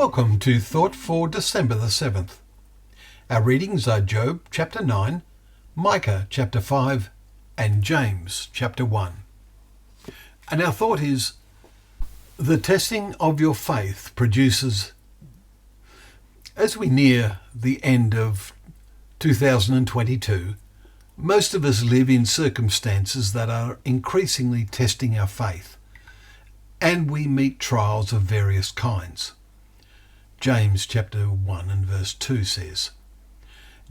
Welcome to Thought for December the 7th. Our readings are Job chapter 9, Micah chapter 5 and James chapter 1. And our thought is, the testing of your faith produces. As we near the end of 2022, most of us live in circumstances that are increasingly testing our faith, and we meet trials of various kinds. James chapter 1 and verse 2 says,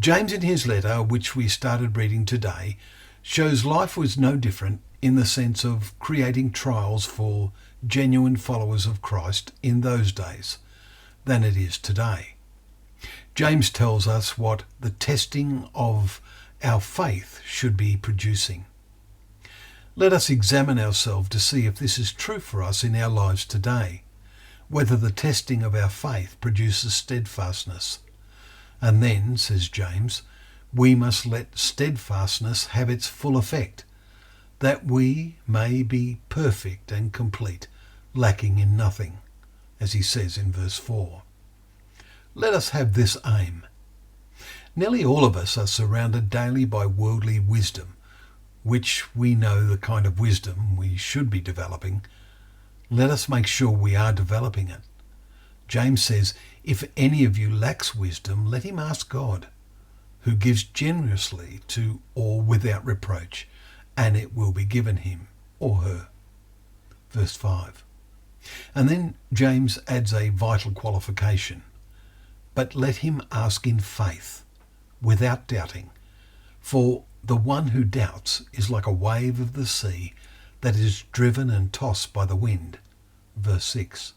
James in his letter, which we started reading today, shows life was no different in the sense of creating trials for genuine followers of Christ in those days than it is today. James tells us what the testing of our faith should be producing. Let us examine ourselves to see if this is true for us in our lives today, whether the testing of our faith produces steadfastness. And then, says James, we must let steadfastness have its full effect, that we may be perfect and complete, lacking in nothing, as he says in verse 4. Let us have this aim. Nearly all of us are surrounded daily by worldly wisdom, which we know the kind of wisdom we should be developing. Let us make sure we are developing it. James says, if any of you lacks wisdom, let him ask God, who gives generously to all without reproach, and it will be given him or her. Verse 5. And then James adds a vital qualification. But let him ask in faith, without doubting, for the one who doubts is like a wave of the sea that is driven and tossed by the wind. Verse 6.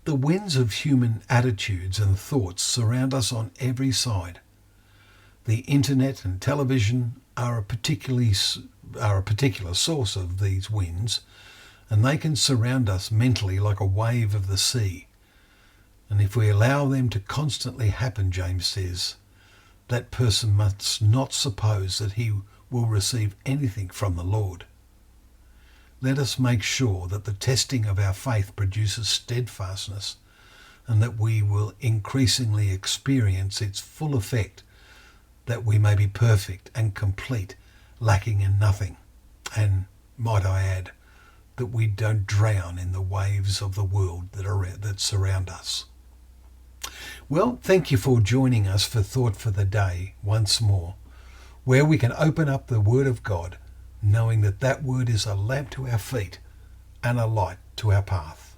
The winds of human attitudes and thoughts surround us on every side. The internet and television are a particular source of these winds, and they can surround us mentally like a wave of the sea. And if we allow them to constantly happen, James says, that person must not suppose that he will receive anything from the Lord. Let us make sure that the testing of our faith produces steadfastness, and that we will increasingly experience its full effect, that we may be perfect and complete, lacking in nothing. And, might I add, that we don't drown in the waves of the world that surround us. Well, thank you for joining us for Thought for the Day once more, where we can open up the Word of God, knowing that that Word is a lamp to our feet and a light to our path.